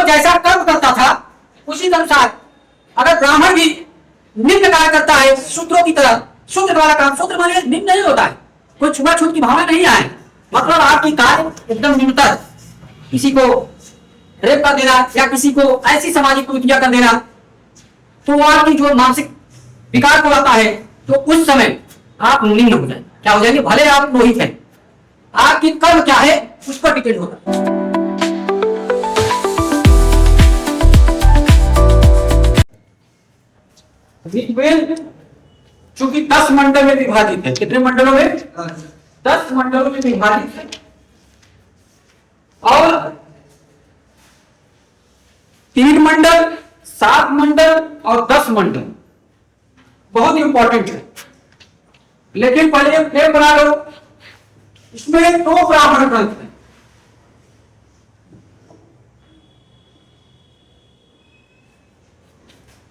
जैसा कर्म करता था उसी के अनुसार अगर ब्राह्मण भी निम्न कार्य करता है शूद्रों की तरह, शूद्र वाला काम, शूद्र माने निम्न नहीं होता है, कोई छुआछूत की भावना नहीं आए, मतलब आपकी कार्य एकदम निम्नतर, किसी को रेप कर देना या किसी को ऐसी सामाजिक कुरीतियां कर देना, तो आपकी जो मानसिक विकार को आता है तो उस समय आप निम्न हो जाए, क्या हो जाएंगे, भले आप मोहित हैं, आपकी कर्म क्या है उस पर डिपेंड होता है। ऋग्वेद चूंकि 10 मंडल में विभाजित है, कितने मंडलों में, 10 मंडलों में विभाजित है, और 3 मंडल, 7 मंडल और 10 मंडल बहुत इंपॉर्टेंट है। लेकिन पहले फ्रेम बना लो, इसमें 2 ब्राह्मण ग्रंथ है,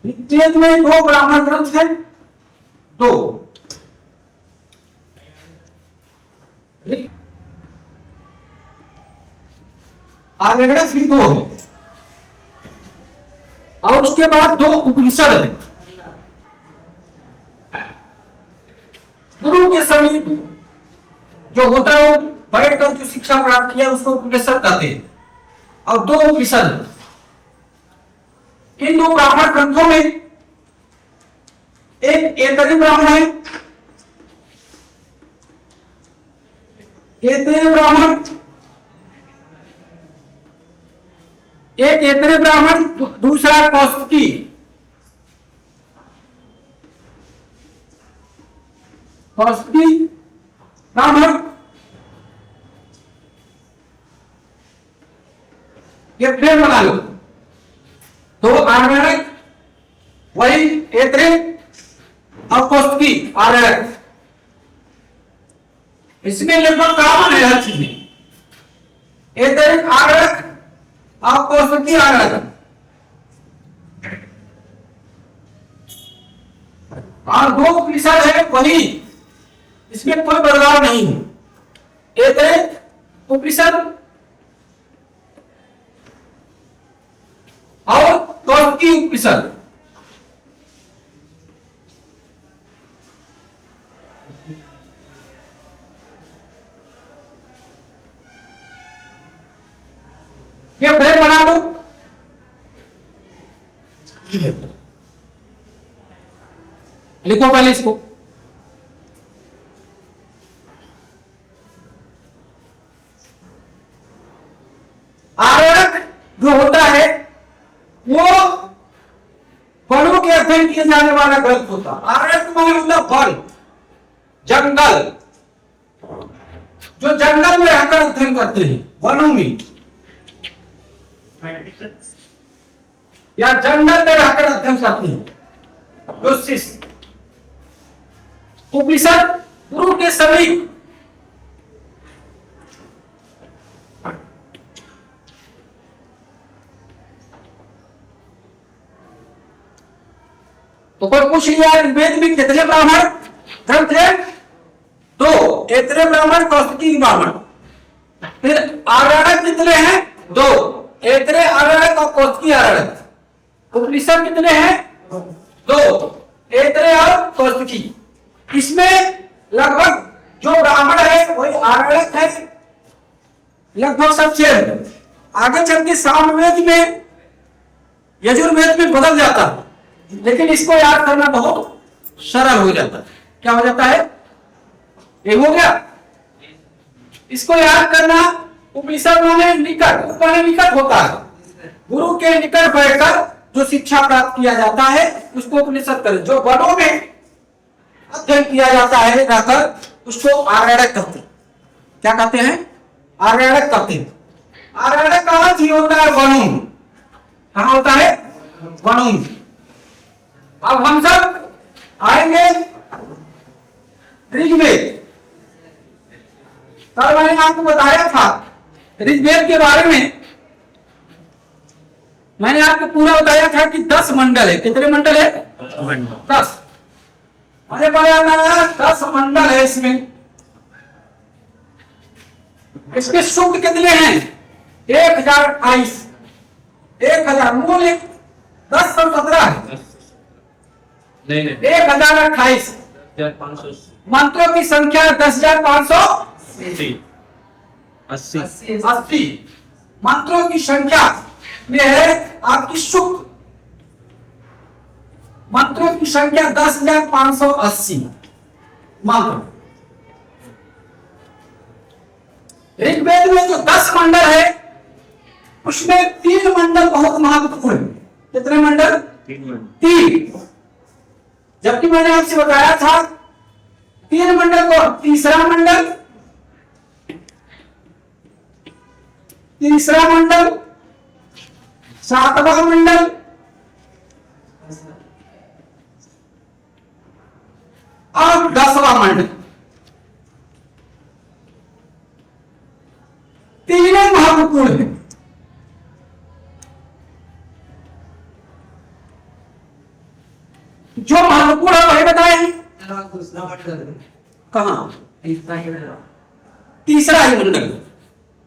ऋग्वेद में 2 ब्राह्मण ग्रंथ है, 2 आर्यगणक भी 2 है, और उसके बाद 2 उपनिषद है। गुरु के समीप जो होता है बैठकर जो शिक्षा प्राप्त किया उसको उपनिषद कहते हैं, और 2 उपनिषद। इन 2 ब्राह्मण ग्रंथों में एक ऐतरेय ब्राह्मण है, ऐतरेय ब्राह्मण, एक ऐतरेय ब्राह्मण, दूसरा कौस्तुकी। कौस्तुकी ब्राह्मण ये फ्रेम बना लो, तो आर्यगणक वही ऐतरेय और कौस्तुकी आर्यगणक, इसमें लगभग कॉमन है हर चीज में, ऐतरेय आर्यगणक और कौस्तुकी आर्यगणक, और 2 उपनिषद है वही, इसमें कोई बदलाव नहीं है। ऐतरेय उपनिषद और कौस्तुकी उपनिषद, ये फ्रेम बना दो, लिखो पहले इसको। आर्यगणक जो होता है वो वनों के अध्ययन किए जाने वाला ग्रंथ होता है। आर्यगणक माने मतलब वन, जंगल, जो जंगल में रहकर अध्ययन करते हैं, वनों में या जंगल में रहकर अध्ययन करते हैं जो शिष्य। उपनिषद गुरु के समीप, तो कोई पूछ लिया वेद में कितने ब्राह्मण ग्रंथ है, 2 ऐतरेय ब्राह्मण, कौस्तुकी ब्राह्मण। फिर आर्यगणक कितने हैं, 2 ऐतरेय आर्यगणक और कौस्तुकी आर्यगणक। उपनिषद कितने हैं, 2 ऐतरेय और कौस्तुकी। इसमें लगभग जो ब्राह्मण है वही आर्यगणक है, लगभग सबसे आगे चल के सामवेद में, यजुर्वेद में बदल जाता है, लेकिन इसको याद करना बहुत सरल हो जाता है। क्या हो जाता है, ये हो गया, इसको याद करना। उपनिषद माने निकट, माने निकट होता है, गुरु के निकट बैठकर जो शिक्षा प्राप्त किया जाता है उसको उपनिषद करें। जो वनों में अध्ययन किया जाता है रहकर उसको आर्यगणक कहते हैं। क्या कहते हैं, आर्यगणक कहते हैं। आर्यगणक का अर्थ ही होता है वनों, कहां होता है, वनों। अब हम सब आएंगे ऋग्वेद। कल मैंने आपको बताया था ऋग्वेद के बारे में, मैंने आपको पूरा बताया था कि 10 मंडल है। कितने मंडल है, 10। मैंने बताया 10 मंडल है इसमें। इसके सूक्त कितने हैं, 1028। मूल 1017 है, नहीं 1028। 1580 मंत्रों की संख्या 10,580। 80 मंत्रों की संख्या में है आपकी शुक्र। मंत्रों की संख्या 10,580 मंत्र। ऋग्वेद में जो 10 मंडल है उसमें 3 मंडल बहुत महत्वपूर्ण है। कितने मंडल? 3। जबकि मैंने आपसे बताया था 3 मंडल को, तीसरा मंडल, सातवां मंडल और 10वां मंडल। तीनों महत्वपूर्ण है। जो महत्वपूर्ण है वही बताए हैं। कहां? तीसरा ही मंडल,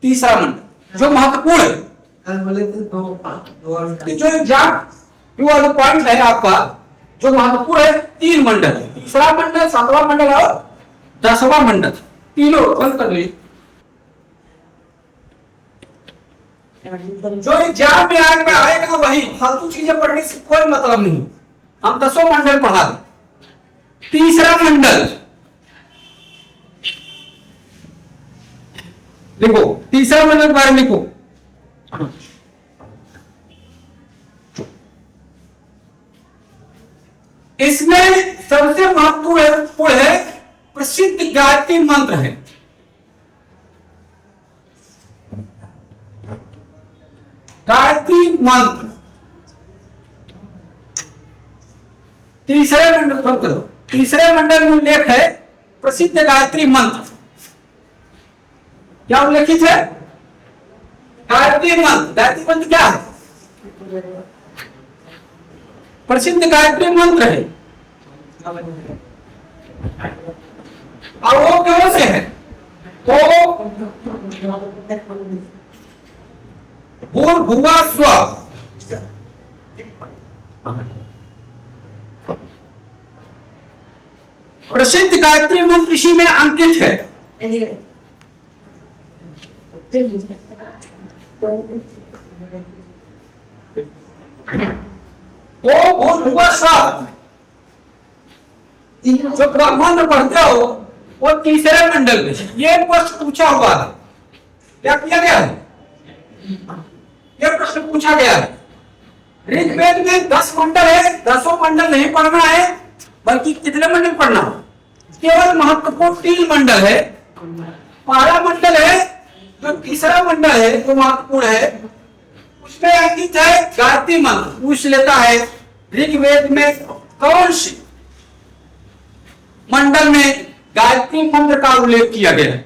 तीसरा मंडल जो महत्वपूर्ण है। जो एग्जाम पॉइंट है आपका, जो महत्वपूर्ण है 3 मंडल, तीसरा मंडल, सातवां मंडल और 10वां मंडल, तीनों बंद कर लीजिए। जो एग्जाम में आएगा वही, फालतू चीजें पढ़ने से कोई मतलब नहीं। हम 10 मंडल पढ़ा दें। तीसरा मंडल लिखो, तीसरा मंडल के बारे में लिखो। इसमें सबसे महत्वपूर्ण है प्रसिद्ध गायत्री मंत्र है। गायत्री मंत्र तीसरे मंडल पर करो। तीसरे मंडल में उल्लेख है प्रसिद्ध गायत्री मंत्र। क्या उल्लेखित है? गायत्री मंत्र। गायत्री मंत्र क्या है? प्रसिद्ध गायत्री मंत्र है। और वो क्यों से है? तो भूर्भुवः स्वः, प्रसिद्ध गायत्री मंत्र इसी में अंकित है। तो भूर्भुवः स्वः जो ब्रह्मांड पढ़ते हो वो तीसरे मंडल में। ये प्रश्न पूछा हुआ है। क्या किया गया है? यह प्रश्न पूछा गया है। ऋग्वेद में 10 मंडल है, 10 मंडल नहीं पढ़ना है, बल्कि कितने मंडल पढ़ना? केवल महत्वपूर्ण 3 मंडल है। पहला मंडल है जो तीसरा मंडल है, जो महत्वपूर्ण है, उसमें अंकित है गायत्री मंत्र। पूछ लेता है ऋग्वेद में कौन से मंडल में गायत्री मंत्र का उल्लेख किया गया है?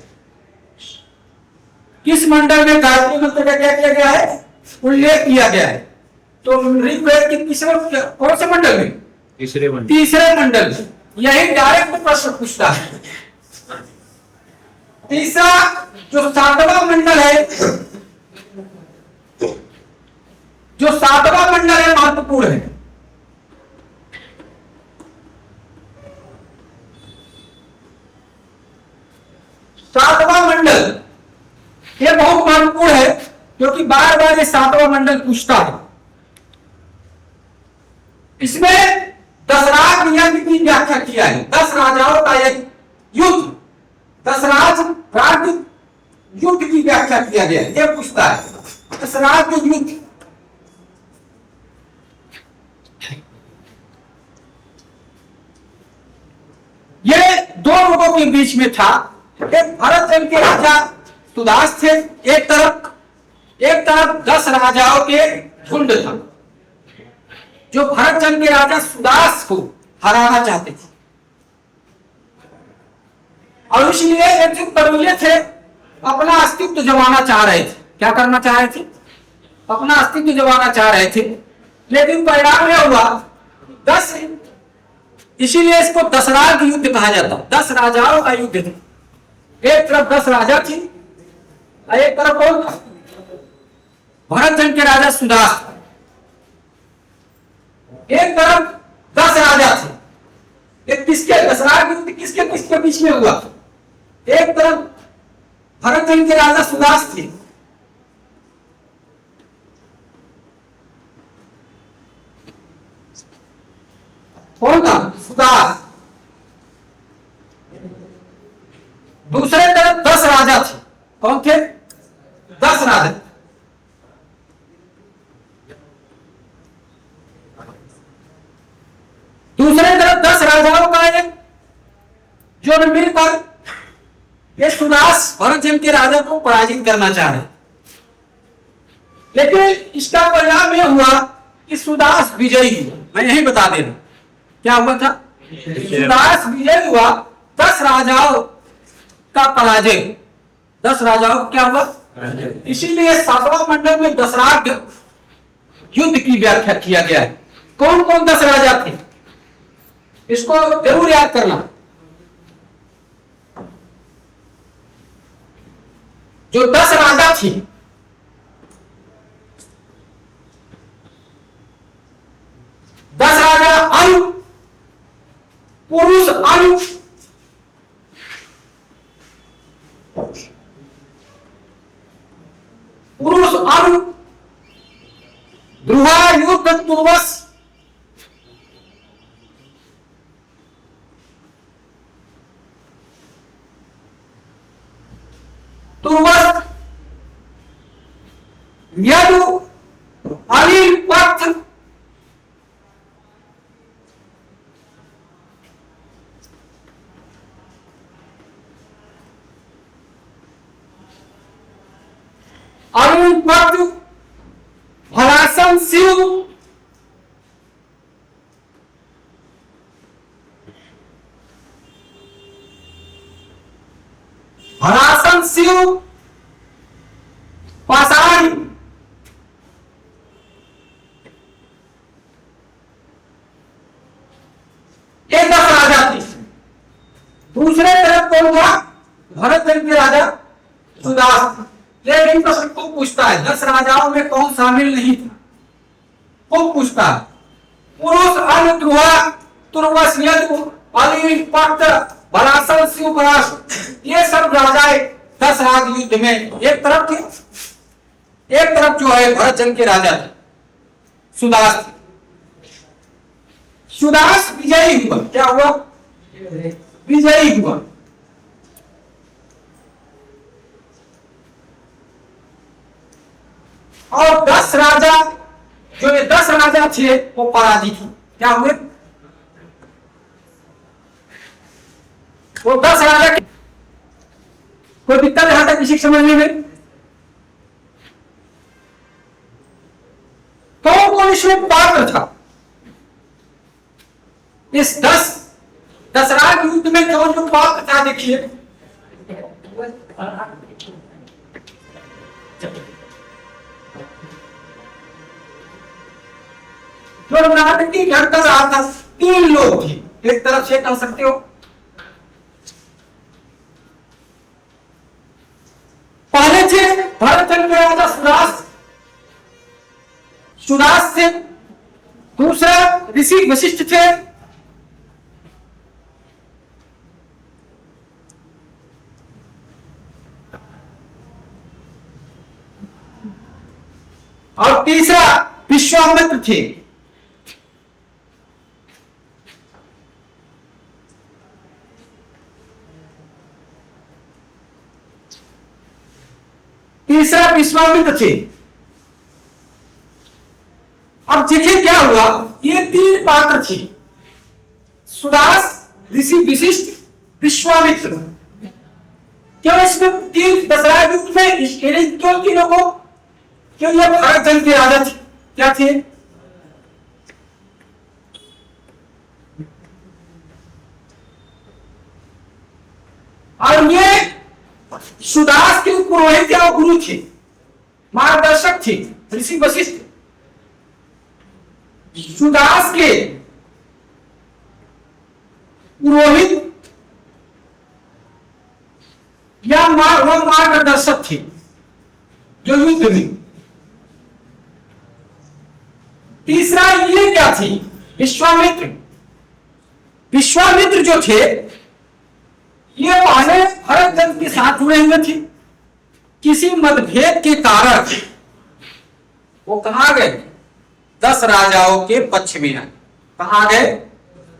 किस मंडल में गायत्री मंत्र का क्या किया गया है? उल्लेख किया गया है। तो ऋग्वेद के तीसरे कौन से मंडल में? तीसरे मंडल। यही डायरेक्ट प्रश्न पूछता है। तीसरा जो 7वां मंडल है, जो 7वां मंडल है महत्वपूर्ण है। सातवां मंडल ये बहुत महत्वपूर्ण है क्योंकि बार बार ये 7वां मंडल पूछता है। इसमें दशराज यज्ञ की व्याख्या किया है। 10 राजाओं का एक युद्ध, दशराज राज्य युद्ध की व्याख्या किया गया है। ये पूछता है दशराज युद्ध। ये 2 लोगों के बीच में था। एक भरत के राजा सुदास थे एक तरफ 10 राजाओं के झुंड था जो भरत के राजा सुदास को हराना चाहते थे। और इसलिए एक जो कबीले थे अपना अस्तित्व जमाना चाह रहे थे। क्या करना चाह रहे थे? अपना अस्तित्व जमाना चाह रहे थे। लेकिन परिणाम यह हुआ 10, इसीलिए इसको दशराज युद्ध कहा जाता। 10 राजाओं का युद्ध था। एक तरफ 10 राजा थी, एक तरफ कौन था? भरत के राजा सुदास। एक तरफ 10 राजा थे, ये किसके दशरथ युद्ध किसके किसके बीच में हुआ? एक तरफ भरतजन के राजा सुदास थे, कौन था? सुदास। दूसरे तरफ 10 राजा थे, कौन थे? 10 राजा। दूसरे तरफ 10 राजाओं का एक जो मिलकर ये सुदास भरतजन के राजा को पराजित करना चाह रहे, लेकिन इसका परिणाम यह हुआ कि सुदास विजयी हुआ। मैं यही बता दे रहा हूं क्या हुआ था। सुदास विजय हुआ, 10 राजाओं का पराजय। 10 राजाओं क्या हुआ? इसीलिए 7वां मंडल में दशरथ युद्ध की व्याख्या किया गया है। कौन कौन 10 राजा थे, इसको जरूर याद करना। जो 10 राजा थी, राजा अनु, पुरुष अनु, पुरुष अनु, ध्रुवा युद्ध तुर्वस, तुर्वस, यदु, अनिल पथ, अरुण पथ, हरासन शिव, हरासन शिव, पाषाण, ये 10 राजा थे। दूसरे तरफ कौन था? भरतजन के राजा सुदास। लेकिन प्रश्न को पूछता है 10 राजाओं में कौन शामिल नहीं था, को पूछता है। पुरुष अनु, ध्रुवा, तुर्वस, यदु, अनिल पथ, हरासन शिव, पराश, ये सब राजाएं 10 राज युद्ध में एक तरफ थे, एक तरफ जो है भरतजन के राजा थे, सुदास थे। सुदास विजयी हुआ। क्या हुआ? विजयी हुआ। और 10 राजा, जो ये 10 राजा थे वो पराजित हुए। क्या हुए? वो 10 राजा कोई दिक्कत यहां तक किसी समझने में? कौन कौन इसमें पात्र था? इस 10 राज युद्ध में कौन जो पात्र था देखिए। जो नाटक की घटना रहा था, 3 लोग थे। एक तरफ से कह सकते हो, पहले थे भरतजन के राजा सुदास, सुदास से दूसरा ऋषि वशिष्ठ थे, और तीसरा विश्वामित्र थे। तीसरा विश्वामित्र थे। अब देखिए क्या हुआ, ये 3 पात्र थे, सुदास, ऋषि वशिष्ठ, विश्वामित्र। क्यों इसमें 3 दशरथ युद्ध में क्यों तीनों को? क्यों ये भरतजन के राजा थे। क्या थे? और ये सुदास के पुरोहित या गुरु थे, मार्गदर्शक थे, ऋषि वशिष्ठ। सुदास के पुरोहित या मार्गदर्शक थे जो युद्ध में। तीसरा ये क्या थी? विश्वामित्र, विश्वामित्र जो थे ये पहले भरतजन के साथ जुड़े हुए थे। किसी मतभेद के कारण वो कहा गए 10 राजाओं के पक्ष में आए। कहा गए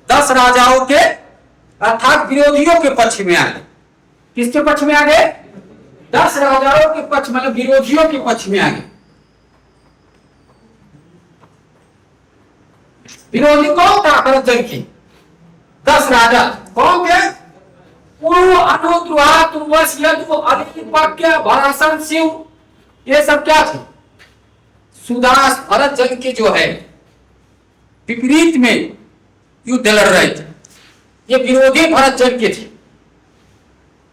10 राजाओं के अर्थात विरोधियों के पक्ष में आए। किसके पक्ष में आ गए? 10 राजाओं के पक्ष, मतलब विरोधियों के पक्ष में आ गए। विरोधी कौन था भरतजन की? 10 राजा कौन थे? पूर्व, अनु, द्रुहा, तुर्वस, यदु, अलिपक्य, भरासन, शिव, ये सब क्या थे? सुदास भरतजन के जो है विपरीत में युद्ध लड़ रहे थे। ये विरोधी भरतजन के थे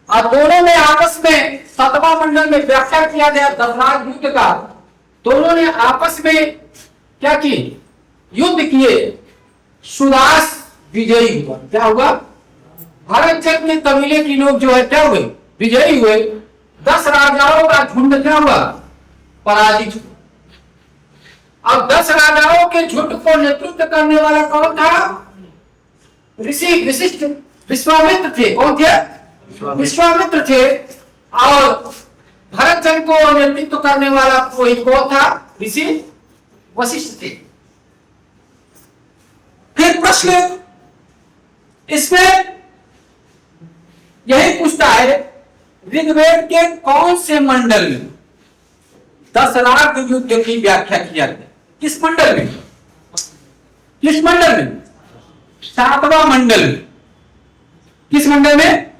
और दोनों ने आपस में 7वां मंडल में व्याख्या किया गया दशराज युद्ध का। दोनों ने आपस में क्या की? युद्ध किए। सुदास विजयी हुआ। क्या हुआ? भरतजन के कबीले के लोग जो है क्या हुए? विजयी हुए। 10 राजाओं का झुंड क्या हुआ? पराजित हुआ। अब 10 राजाओं के झुंड को नेतृत्व करने वाला कौन था? ऋषि विशिष्ट विश्वामित्र थे। कौन थे? विश्वामित्र थे। और भरतजन को नेतृत्व करने वाला पुरोहित कौन था? ऋषि वशिष्ठ थे। फिर प्रश्न इसमें यही पूछता है, ऋग्वेद के कौन से मंडल में दशराग युद्ध की व्याख्या किया गया? किस मंडल में? किस मंडल में? 7वां मंडल में। किस मंडल में?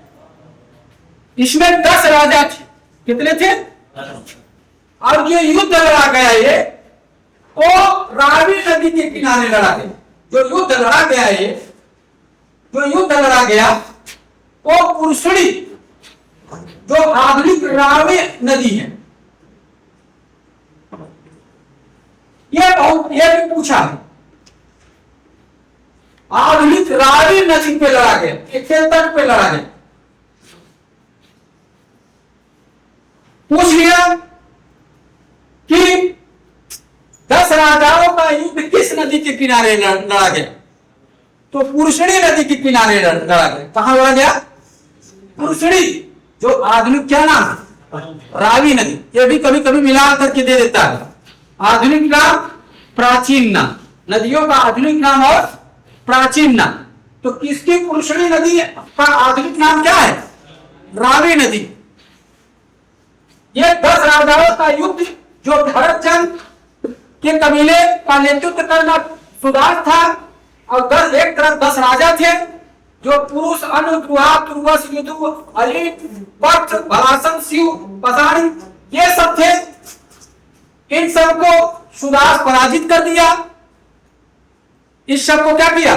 इसमें 10 राजा थे। कितने थे? और ये युद्ध लड़ा गया, ये वो रावी नदी के किनारे लड़ा गया। जो युद्ध लड़ा गया, ये जो युद्ध लड़ा गया वो पुरुषड़ी, जो आधुनिक रावी नदी है, ये भी पूछा है। आधुनिक रावी नदी पे लड़ा गया, एक तट पे लड़ा गया। पूछ लिया कि 10 राजाओं का युद्ध किस नदी के किनारे लड़ा गया? तो पुरुषड़ी नदी के किनारे लड़ा गया। कहां लड़ा गया? पुरुषड़ी, जो आधुनिक क्या नाम है? रावी नदी। ये भी कभी कभी मिला करके दे देता है। आधुनिक नाम, प्राचीन नाम। नदियों का आधुनिक नाम और प्राचीन नाम। तो किसकी पुरुषड़ी नदी का आधुनिक नाम क्या है? रावी नदी। ये 10 राजाओं का युद्ध, जो भरतजन के कबीले का नेतृत्व करना सुदास था, और 10 एक तरफ 10 राजा थे, जो पुरुष, अनु, द्रुहा, तुर्वस, यदु, अली, पक्ष, भरासन, शिव, पसारी, ये सब थे। इन सबको सुदास पराजित कर दिया। इस सब को क्या किया?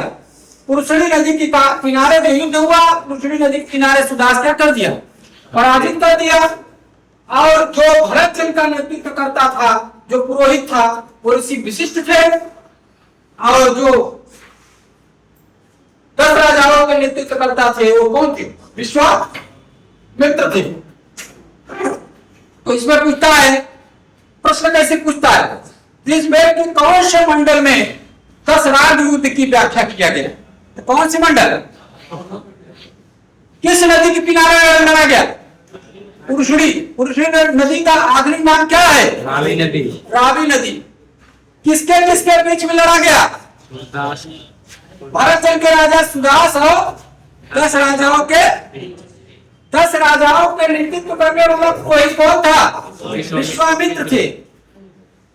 पुरुषड़ी नदी के किनारे जो युद्ध हुआ, पुरुषड़ी नदी के किनारे सुदास क्या कर दिया? पराजित कर दिया। और जो भरतजन का नेतृत्व करता था, जो पुरोहित था, वो ऋषि विशिष्ट थे। और जो 10 राजाओं के नेतृत्व करता थे, वो कौन थे? विश्वामित्र थे। तो इसमें पूछता है, प्रश्न कैसे पूछता है? ऋग्वेद के कौन से मंडल में दशराग युद्ध की व्याख्या किया गया? तो कौन से मंडल? किस नदी के किनारे लड़ा गया? पुरुषड़ी। पुरुषड़ी नदी का आधुनिक नाम क्या है? रावी नदी। रावी नदी। किसके किसके बीच में लड़ा गया? भरतजन के राजा सुदास और 10 राजाओं के 10 राजाओं के नेतृत्व करने वाला कोई कौन था? विश्वामित्र थे।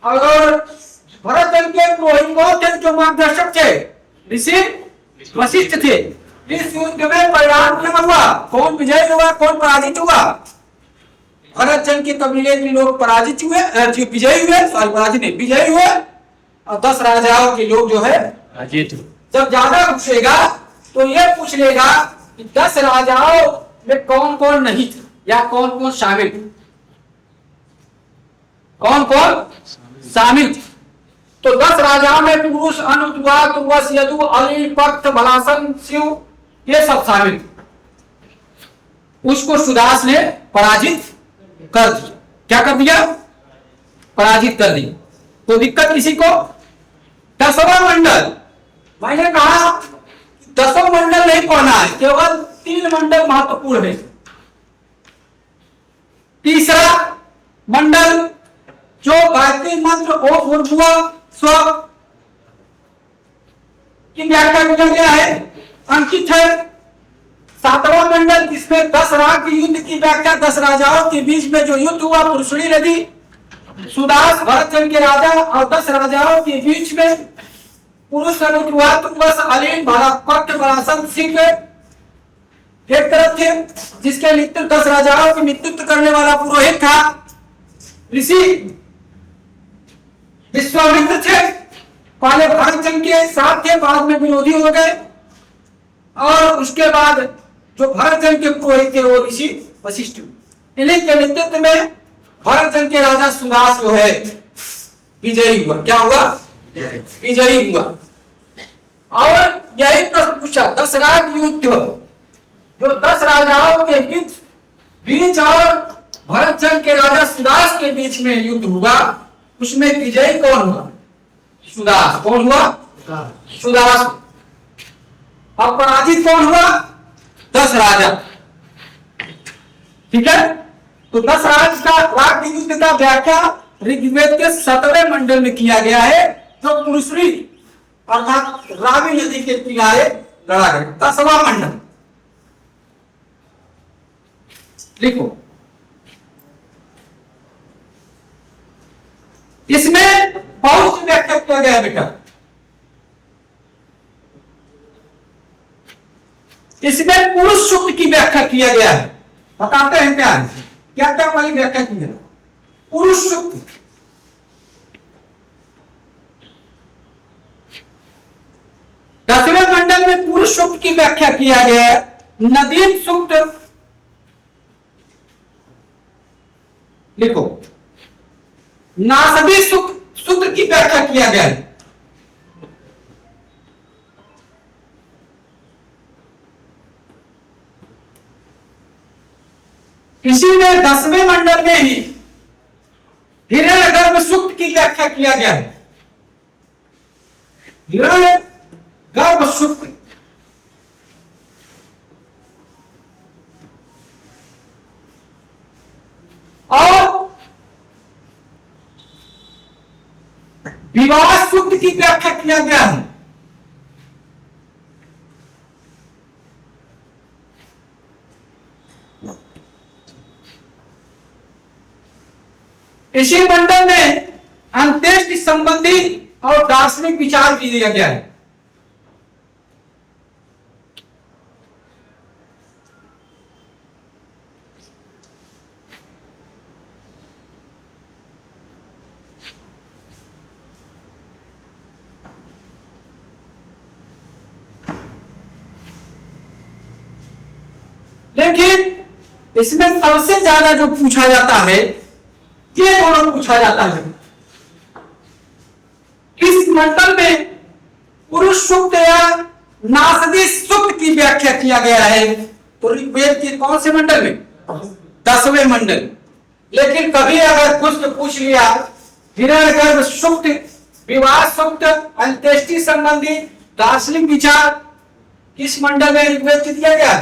और भरतजन के पुरोहित कौन थे? जो मार्गदर्शक थे, ऋषि वशिष्ठ थे। इस युद्ध में परिणाम क्या हुआ? कौन विजय हुआ, कौन पराजित हुआ? भरतजन के कबीले के लोग पराजित हुए, विजयी हुए, सॉरी पराजित नहीं, विजयी हुए। और 10 राजाओं के लोग जो है पराजित हुए। जब ज्यादा पूछेगा तो ये पूछ लेगा कि 10 राजाओं में कौन कौन नहीं थे या कौन कौन शामिल थे? कौन कौन शामिल थे? तो 10 राजाओं में पुरुष, अनु, द्रुहा, तुर्वस, यदु, अली, पक्ष, भलासन, शिव, ये सब शामिल थे। उसको सुदास ने पराजित कर दिया। क्या कर दिया? पराजित कर दिया। तो दिक्कत किसी को? 10वां मंडल मैंने कहा दसों मंडल नहीं पढ़ना है, केवल 3 मंडल महत्वपूर्ण है। तीसरा मंडल जो गायत्री मंत्र ओम भूर्भुवः स्वः की व्याख्या किया गया है, अंकित है। 7वां मंडल जिसमें 10 राग युद्ध की व्याख्या, 10 राजाओं के बीच में जो युद्ध हुआ पुरुषणी नदी, सुदास भरतचंद्र के राजा और 10 राजाओं के बीच में पुरुष हुआ, तुंगस अलीन भक्त बरासत सिंह एक तरफ थे, जिसके नेतृत्व 10 राजाओं के नेतृत्व करने वाला पुरोहित था ऋषि विश्वामित्र थे। पहले भरतचंद्र के साथ थे, बाद में विरोधी हो गए, और उसके बाद जो भरतचंद्र के पुरोहित थे वो ऋषि वशिष्ठ। इन्हीं के नेतृत्व में भरतचंद्र के राजा सुदास जो है विजयी हुआ। क्या हुआ? विजयी हुआ। और यही प्रश्न पूछा, 10 राग युद्ध जो 10 राजाओं के बीच और भरतचंद्र के राजा सुदास के बीच में युद्ध हुआ, उसमें विजयी कौन हुआ? सुदास। कौन हुआ? सुदास। अब पराजित कौन हुआ? 10 राजा। ठीक है, तो 10 राग युद्ध का व्याख्या ऋग्वेद के 7वें मंडल में किया गया है, जो पुरुषरी अर्थात रावी नदी के किनारे लड़ा गया। 10वां मंडल लिखो। इसमें बहुत सी व्याख्या किया गया है बेटा। इसमें पुरुष सूक्त की व्याख्या किया गया है। बताते हैं क्या है, क्या क्या वाली व्याख्या की है? पुरुष सूक्त, दसवें मंडल में पुरुष सूक्त की व्याख्या किया गया है। नदीम सूक्त लिखो। नासदी सूत्र की व्याख्या किया गया है। इसी में 10वें मंडल में ही हिरण्यगर्भ सूक्त की व्याख्या किया गया है। हिरण्यगर्भ सूक्त और विवाह सूक्त की व्याख्या किया गया है। इसी मंडल में अंत्येष्टि संबंधी और दार्शनिक विचार भी दिया गया है। लेकिन इसमें सबसे ज्यादा जो पूछा जाता है, ये दोनों पूछा जाता है। इस मंडल में पुरुष सूक्त या नासदी सूक्त की व्याख्या किया गया है, तो ऋग्वेद के कौन से मंडल में? 10वें मंडल। लेकिन कभी अगर कुछ पूछ लिया, हिरण्यगर्भ सूक्त, विवाह सूक्त, अंत्येष्टि संबंधी दार्शनिक विचार किस मंडल में ऋग्वेद के दिया गया?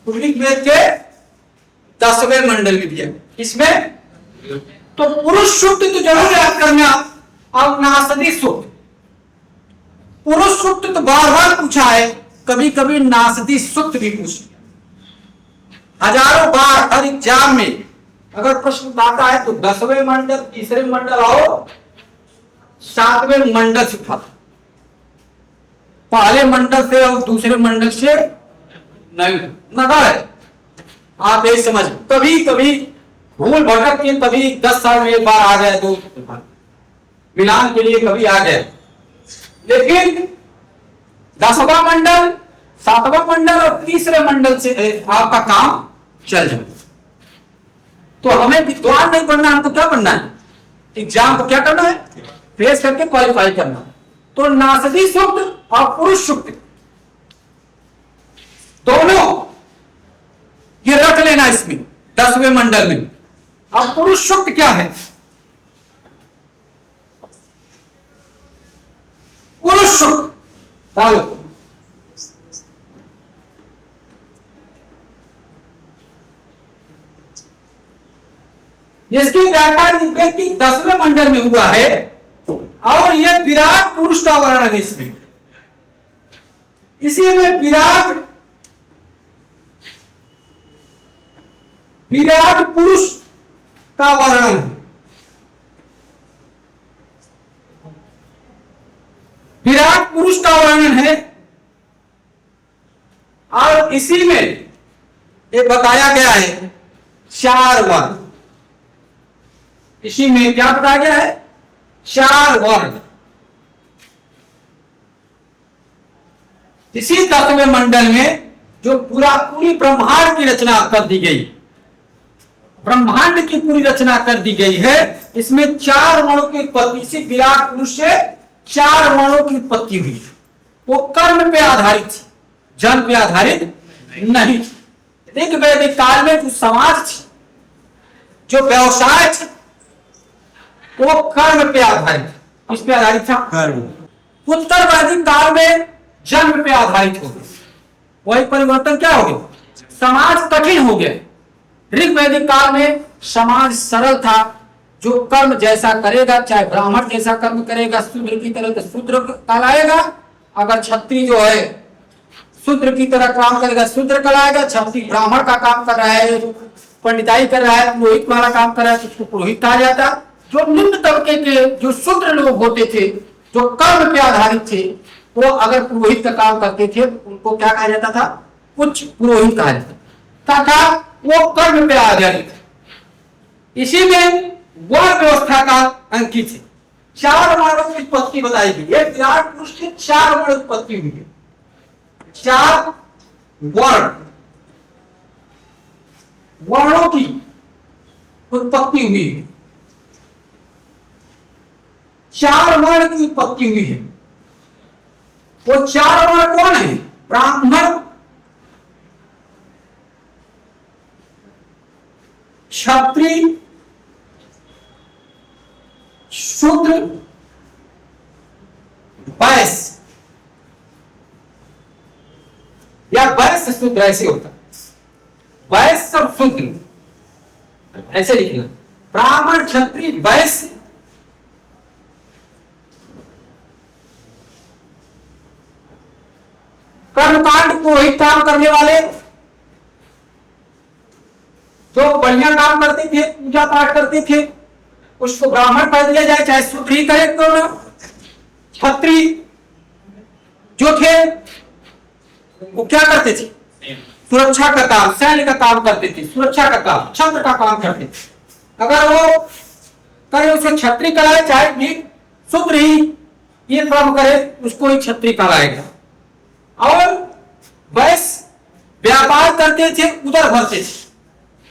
ऋग्वेद के 10वें मंडल में दिया। इसमें तो पुरुष सूक्त तो जरूर याद करना, और नासदी सूक्त। पुरुष सूक्त तो बार बार पूछा है, कभी कभी नासदी सूक्त भी पूछ लिया। हजारों बार हर एग्जाम में अगर प्रश्न आता है तो 10वें मंडल, तीसरे मंडल और 7वें मंडल से उठाता, पहले मंडल से और दूसरे मंडल से नहीं। नगर है, आप ये समझ, कभी कभी भूल भटक के कभी 10 साल में एक बार आ गए, तो मिलान के लिए कभी आ गए। लेकिन 10वां मंडल, 7वां मंडल और तीसरे मंडल से आपका काम चल जाए। तो हमें विद्वान नहीं बनना, हमको क्या बनना है? एग्जाम को क्या करना है? फेस करके क्वालिफाई करना। तो नासदी सूक्त और पुरुष सूक्त दोनों ये रख लेना इसमें 10वें मंडल में। अब पुरुष सूक्त क्या है? पुरुष सूक्त चलो इसकी व्याख्या ऋग्वेद की 10वें मंडल में हुआ है और यह विराट पुरुष का वर्णन है इसमें। इसी में विराट पुरुष का वर्णन है। विराट पुरुष का वर्णन है और इसी में ये बताया गया है 4 वर्ण। इसी में क्या बताया गया है? 4 वर्ण। इसी 10वें मंडल में जो पूरी ब्रह्मांड की रचना कर दी गई, ब्रह्मांड की पूरी रचना कर दी गई है, इसमें 4 वर्णों की उत्पत्ति, इसी विराट पुरुष से 4 वर्णों की उत्पत्ति हुई। वो कर्म पे आधारित थी, जन्म पे आधारित नहीं। ऋग्वैदिक काल में जो समाज थी, जो व्यवसाय थे, वो कर्म पे आधारित। किस पे आधारित था? कर्म। उत्तर वैदिक काल में जन्म पे आधारित हो गया। वही परिवर्तन क्या हो गया? समाज कठिन हो गया। ऋग्वैदिक काल में समाज सरल था, जो कर्म जैसा करेगा, चाहे ब्राह्मण जैसा कर्म करेगा शूद्र की तरह तो शूद्र कहलाएगा, अगर क्षत्रिय जो है शूद्र की तरह काम करेगा शूद्र कहलाएगा, क्षत्रिय ब्राह्मण का काम कर रहा है, पंडिताई कर रहा है, पुरोहित वाला काम कर रहा है तो उसको पुरोहित कहा जाता। जो निम्न तबके के जो शूद्र लोग होते थे, जो कर्म पे आधारित थे, वो अगर पुरोहित का काम करते थे उनको क्या कहा जाता था? उच्च पुरोहित कहा जाता था, वो कर्म पे आधारित। इसी में वर्ण व्यवस्था का अंकित है। 4 वर्णों की उत्पत्ति बताई गई है। विराट पुरुष की 4 वर्ण उत्पत्ति हुई है। 4 वर्णों की उत्पत्ति हुई है। 4 वर्ण की उत्पत्ति हुई है। वो 4 वर्ण कौन है? ब्राह्मण, क्षत्रिय, शूद्र, वैश्य या वैश्य शूद्र, ऐसे होता है। वैश्य और शूद्र ऐसे लिखना। ब्राह्मण, क्षत्रिय, वैश्य, कर्मकांड को ही काम करने वाले, जो बढ़िया काम करते थे, पूजा पाठ करते थे, उसको ब्राह्मण कर दिया जाए, चाहे शूद्र ही करे तो ना। क्षत्रिय जो थे वो क्या करते थे? सुरक्षा का काम, सैन्य का काम करते थे, सुरक्षा का काम, छत्र का काम करते थे। अगर वो करे उसे क्षत्रिय कहलाए, चाहे भी शूद्र ही ये काम करे उसको ही क्षत्रिय कहलाएगा। और वैश्य व्यापार करते थे, उधर भरते थे,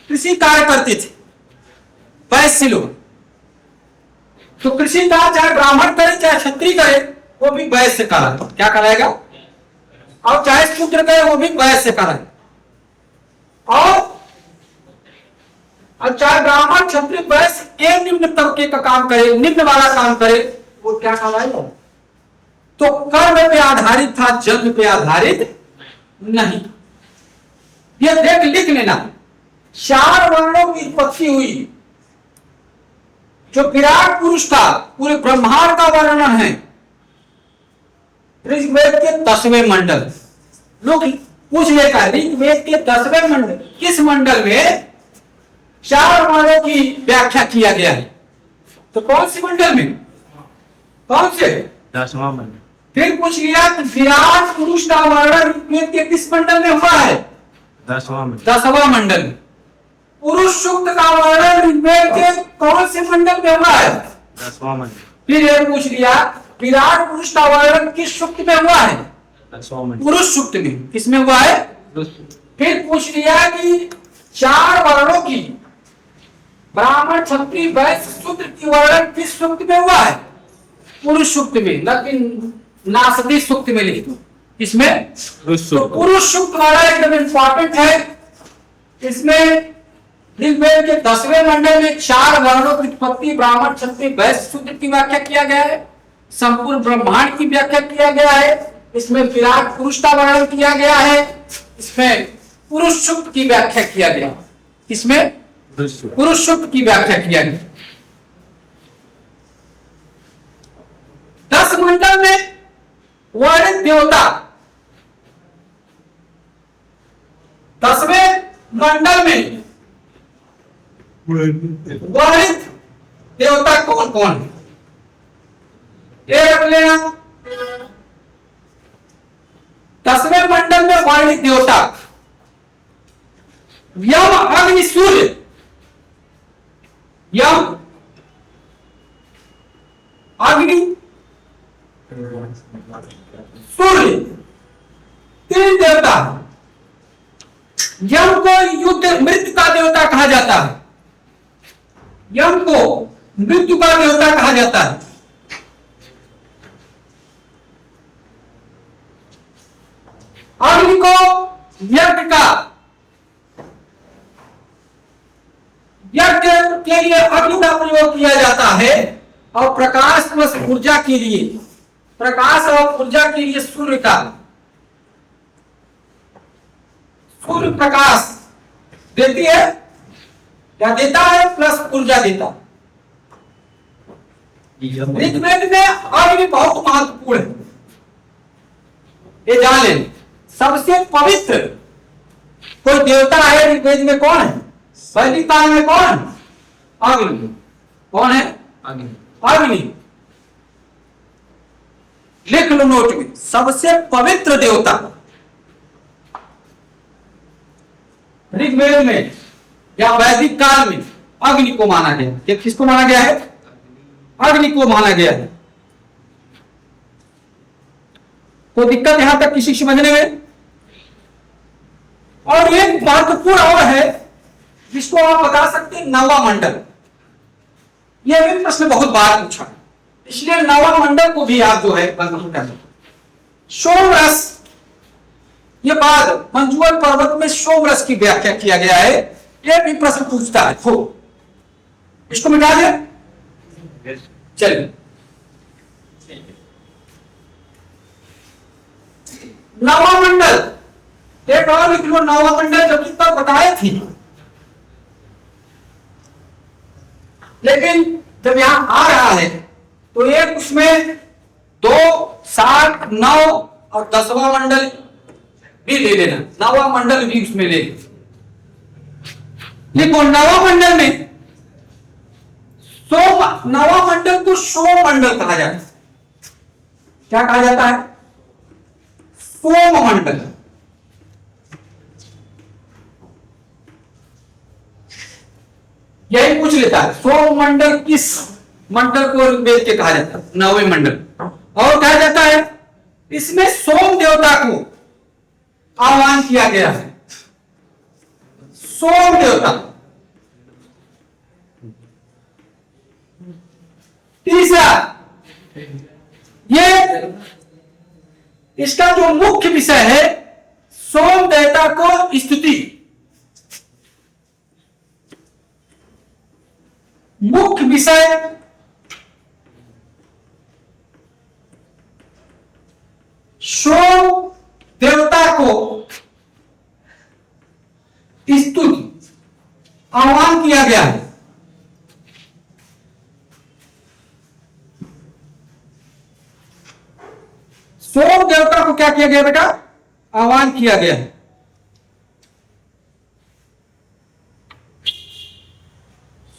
कृषि कार्य करते थे वैश्य लोग। तो कृषि का चाहे ब्राह्मण करे चाहे क्षत्रिय करे वो भी वैश्य का क्या कहलाएगा, और चाहे शूद्र करे वो भी वैश्य का। और चाहे ब्राह्मण क्षत्रिय वैश्य एक निम्न तबके का काम करे, निम्न वाला काम करे, वो क्या कहलाएगा? तो कर्म पे आधारित था, जन्म पे आधारित नहीं। ये देख लिख लेना। 4 वर्णों की उत्पत्ति हुई। जो विराट पुरुष था, पूरे ब्रह्मांड का वर्णन है ऋग्वेद के 10वें मंडल। लोग पूछ लेता है ऋग्वेद के 10वें मंडल, किस मंडल में 4 वर्णों की व्याख्या किया गया है? तो कौन सी मंडल में? कौन से? 10वां मंडल। फिर पूछ लिया कि विराट पुरुष का वर्णन ऋग्वेद के किस मंडल में हुआ है? 10वां मंडल। 10वां मंडल। पुरुष सूक्त का वर्णन ऋग्वेद के कौन से मंडल में हुआ है? 10वां मंडल। फिर ये पूछ लिया विराट पुरुष का वर्णन किस सूक्त में हुआ है? 10वां मंडल। पुरुष सूक्त में। किसमें हुआ है? फिर पूछ लिया कि 4 वर्णों की ब्राह्मण, क्षत्रिय, वैश्य, शूद्र की वर्णन किस सूक्त में हुआ है? पुरुष सूक्त में। लेकिन नासदी सूक्त में लिख दो। किसमें? तो पुरुष सूक्त वाला एकदम इंपॉर्टेंट है। इसमें ऋग्वेद के 10वें मंडल में 4 वर्णों की उत्पत्ति, ब्राह्मण, क्षत्रिय, वैश्य, शूद्र की व्याख्या किया गया है। संपूर्ण ब्रह्मांड की व्याख्या किया गया है। इसमें विराट पुरुष का वर्णन किया गया है, इसमें पुरुष सूक्त की व्याख्या किया गया, इसमें पुरुष सूक्त की व्याख्या किया गया। 10 मंडल में वर्णित देवता, 10वें मंडल में वर्णित देवता कौन कौन है, ये रख लेना। 10वें मंडल में वर्णित देवता यम, अग्नि, सूर्य। यम, अग्नि, सूर्य, 3 देवता। यम को युद्ध मृत्यु का देवता कहा जाता है, यम को मृत्यु का देवता कहा जाता है। अग्नि को यज्ञ का, यज्ञ के लिए अग्नि का प्रयोग किया जाता है, और प्रकाश प्लस ऊर्जा के लिए, प्रकाश और ऊर्जा के लिए सूर्य का, सूर्य प्रकाश देती है क्या देता है, प्लस ऊर्जा देता है। ऋग्वेद में अग्नि बहुत महत्वपूर्ण है, ये जान लें। सबसे पवित्र कोई देवता है ऋग्वेद में, कौन है? वैदिक काल में कौन है? अग्नि। कौन है? अग्नि। लिख लो नोट में, सबसे पवित्र देवता ऋग्वेद में या वैदिक काल में अग्नि को माना गया। ये किसको माना गया है? अग्नि को माना गया है। कोई दिक्कत यहां तक किसी समझने में? और एक महत्वपूर्ण और है जिसको आप बता सकते हैं, नवा मंडल। यह भी प्रश्न बहुत बार पूछा, इसलिए नवा मंडल को भी आप जो है सोम रस, ये बात मंजुल पर्वत में सोम रस की व्याख्या किया गया है, यह भी प्रश्न पूछता है। हो इसको मिटा दे, चलिए। नवा मंडल एक और लिख लो, नवा मंडल जब तक बताए थी, लेकिन जब यहां आ रहा है तो एक उसमें 2, 7, 9 और 10वां मंडल भी ले लेना, नवा मंडल भी उसमें ले लिखो। नवा मंडल में नवा मंडल को सोम मंडल कहा जाता है। क्या कहा जाता है? सोम मंडल। यही पूछ लेता है, सोम मंडल किस मंडल को ऋग्वेद के कहा जाता है? 9वें मंडल। और कहा जाता है इसमें सोम देवता को आह्वान किया गया है, सोम देवता। तीसरा, ये इसका जो मुख्य विषय है, सोम देवता को स्तुति। मुख्य विषय सोम देवता को स्तुति आह्वान किया गया है। सोम देवता को क्या किया गया बेटा? आह्वान किया गया है।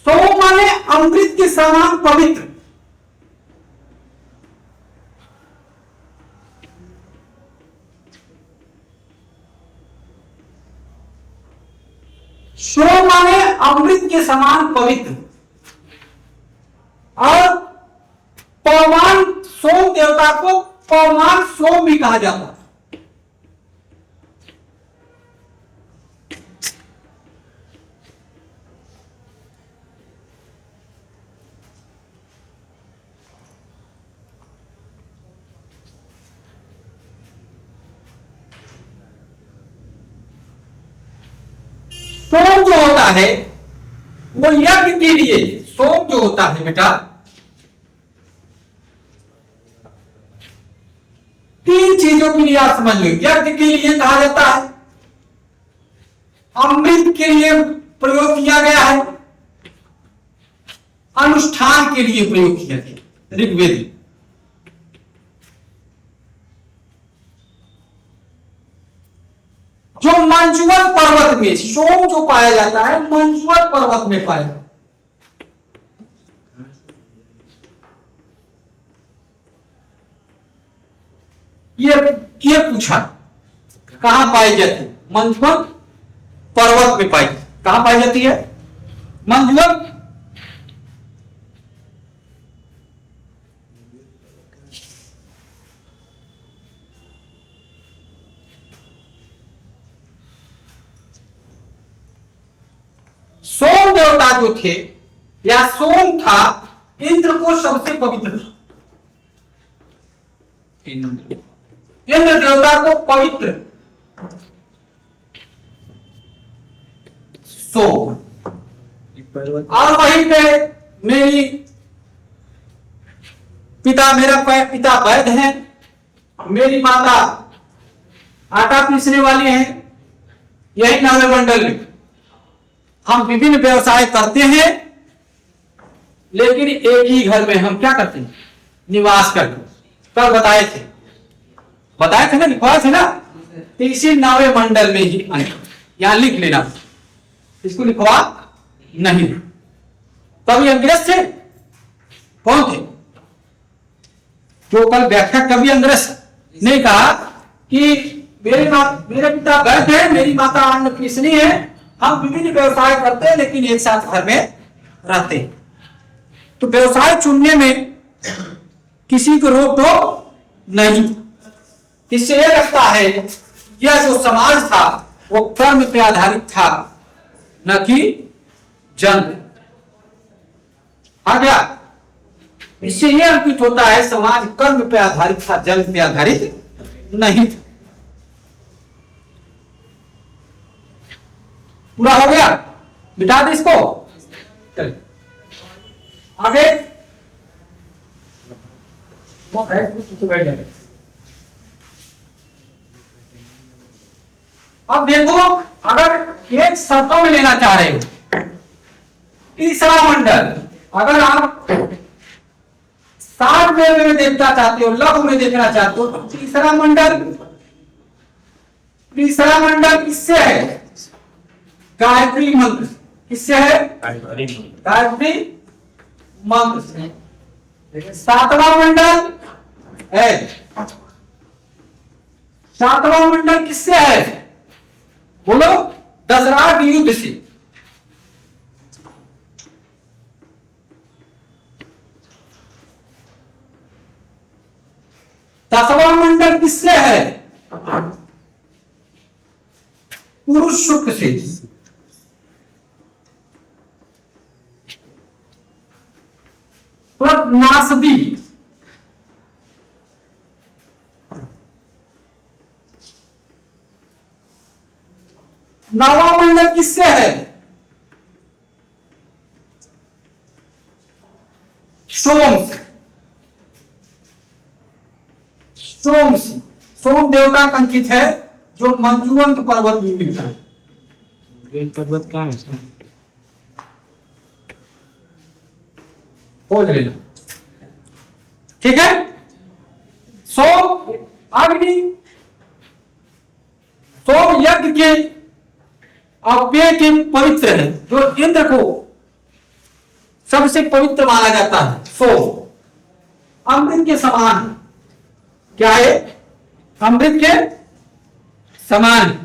सोम माने अमृत के समान पवित्र। सोम माने अमृत के समान पवित्र। और पवमान, सोम देवता को पवमान सोम भी कहा जाता है। सोम जो होता है वो यज्ञ के लिए, सोम जो होता है बेटा 3 चीजों के लिए आप समझ लो, यज्ञ के लिए कहा जाता है, अमृत के लिए प्रयोग किया गया है, अनुष्ठान के लिए प्रयोग किया गया ऋग्वेद। जो मंजुवल पर्वत में सोम जो पाया जाता है, मंजुवल पर्वत में पाया जाता है। ये पूछा कहां पाई जाती है? मंजुवल पर्वत में पाई, कहां पाई जाती है? मंजुवल सोम देवता जो थे या सोम था, इंद्र को सबसे पवित्र था। इंद्र देवता को पवित्र सोम, और वहीं पे मेरी पिता, मेरा पिता वैद्य है, मेरी माता आटा पीसने वाली है। यही नागमंडल में हम विभिन्न व्यवसाय करते हैं, लेकिन एक ही घर में हम क्या करते हैं? निवास करते हैं। कल बताए थे ना, लिखवाए थे ना, तो इसी नावे मंडल में ही आए। यहां लिख लेना, इसको लिखवा नहीं। तब ये अंग्रेज थे, कौन थे? जो कल व्याख्या कभी अंग्रेज ने कहा कि मेरे पिता वैद्य है, मेरी माता अन्न पीसनी है, हम विभिन्न व्यवसाय करते हैं लेकिन एक साथ घर में रहते हैं। तो व्यवसाय चुनने में किसी को रोक टोक नहीं। इससे यह लगता है यह जो समाज था वो कर्म पे आधारित था, न कि जन्म। आ गया? इससे यह अंकित होता है समाज कर्म पे आधारित था, जन्म पे आधारित नहीं था। पूरा हो गया? बिठा दे इसको, चलिए आगे। अब देखो, अगर एक शब्दों में लेना चाह रहे हो, तीसरा मंडल, अगर आप साठ में देखना चाहते हो, लघु में देखना चाहते हो, तो तीसरा मंडल किससे है? गायत्री मंत्र। किससे है? गायत्री मंत्र से। सातवां मंडल है, सातवां मंडल किससे है? बोलो, दशराग युद्ध से। दसवां मंडल किससे है? पुरुष शुक्र से। नासदी, नवा मंडल किससे है? सोम से। सोम देवता का अंकित है, जो मंजुवंत पर्वत में मिलता है। पर्वत कहाँ है? खोज लेना, ठीक है? सोम अग्नि, सोम यज्ञ के अव्यय के पवित्र है, जो इंद्र को सबसे पवित्र माना जाता है। सोम अमृत के समान है। क्या है? अमृत के समान।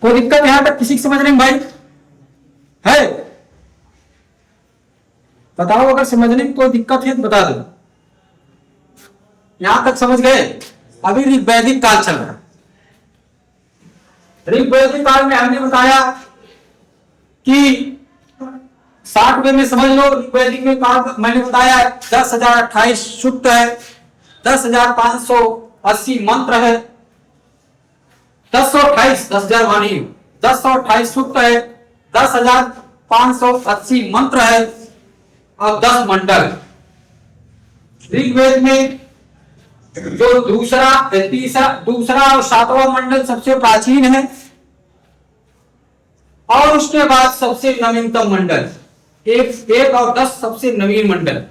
कोई दिक्कत यहां तक किसी की समझ नहीं भाई है? बताओ, अगर समझने में कोई दिक्कत है तो बता दो। यहां तक समझ गए? अभी ऋग्वैदिक काल चल रहा है। ऋग्वैदिक काल में हमने बताया कि 60वें में समझ लो, ऋग्वैदिक में काल मैंने बताया 10,028 सूक्त है, 10,580 मंत्र है, 10,028 10,000 वाणी, 10,028 सूक्त है, 10,000 580 मंत्र है और 10 मंडल। ऋग्वेद में जो दूसरा और 7वां मंडल सबसे प्राचीन है और उसके बाद सबसे नवीनतम मंडल 1 और 10 सबसे नवीन मंडल।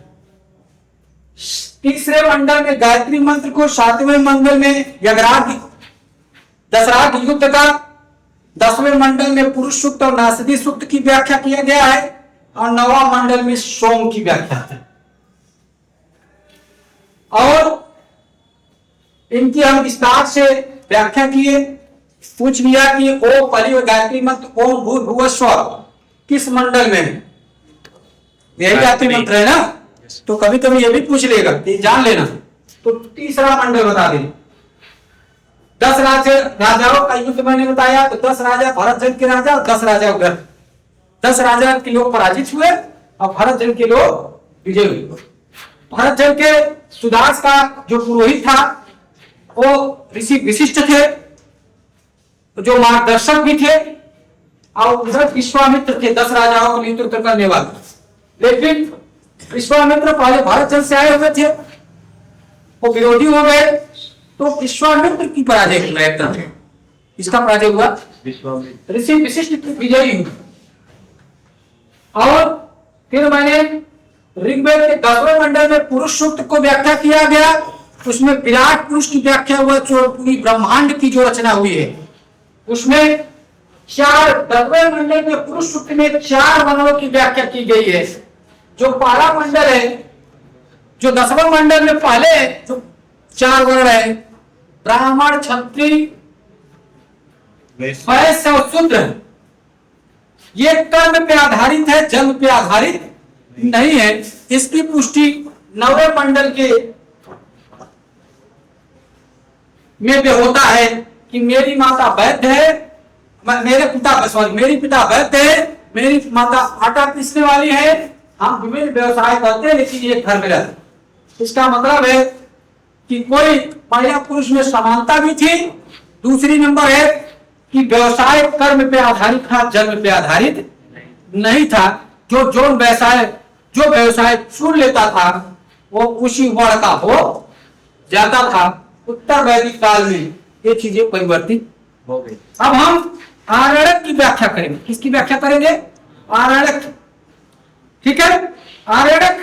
तीसरे मंडल में गायत्री मंत्र को, 7वें मंडल में यज्ञराज दशराज युद्ध का, 10वें मंडल में पुरुष सूक्त और नासदी सूक्त की व्याख्या किया गया है और 9वां मंडल में सोम की व्याख्या है। और इनकी हम विस्तार से व्याख्या किए, पूछ लिया कि ओ पहली गायत्री मंत्र ओम भूर्भुवः स्वः किस मंडल में है, यही गायत्री मंत्र है ना। तो कभी कभी ये भी पूछ लेगा, जान लेना। तो तीसरा मंडल बता दें। 10 राजाओं का युद्ध मैंने बताया, तो 10 राजा भरत जन के राजा और 10 राजा उधर। 10 राजा के लोग पराजित हुए और भरत जन के लोग विजय हुए। भरत जन के सुदास का जो पुरोहित था वो ऋषि विशिष्ट थे, जो मार्गदर्शक भी थे, और उधर विश्वामित्र थे 10 राजाओं का नेतृत्व करने वाले। लेकिन विश्वामित्र पहले भरत जन से आए हुए थे, वो विरोधी हो गए, तो विश्वामित्र की पराजय हुआ। इसका पराजय हुआ, ऋषि विशिष्ट की विजयी हुई। और फिर मैंने ऋग्वेद के 10वें मंडल में पुरुष सूक्त को व्याख्या किया गया, उसमें विराट पुरुष की व्याख्या हुआ, जो पूरी ब्रह्मांड की जो रचना हुई है उसमें 10वें मंडल में पुरुष सूक्त में 4 वर्णों की व्याख्या की गई है। जो पहला मंडल है, जो 10वें मंडल में पहले जो 4 वर्ण है, ब्राह्मण, क्षत्रिय, वैश्य और शूद्र, ये कर्म पे आधारित है, जन्म पे आधारित नहीं है। इसकी पुष्टि 9वें मंडल के में भी होता है कि मेरी माता वैद्य है, मेरी पिता वैद्य है, मेरी माता आटा पीसने वाली है, हम विभिन्न व्यवसाय करते हैं लेकिन ये घर में रहते। इसका मतलब है कि कोई महिला पुरुष में समानता भी थी। दूसरी नंबर है कि व्यवसाय कर्म पे आधारित था, जन्म पे आधारित नहीं था। जो व्यवसाय चुन लेता था वो उसी वर्ण का हो जाता था। उत्तर वैदिक काल में ये चीजें परिवर्तित हो गई। अब हम आरण्यक की व्याख्या करेंगे। किसकी व्याख्या करेंगे? आरण्यक। ठीक है, आरण्यक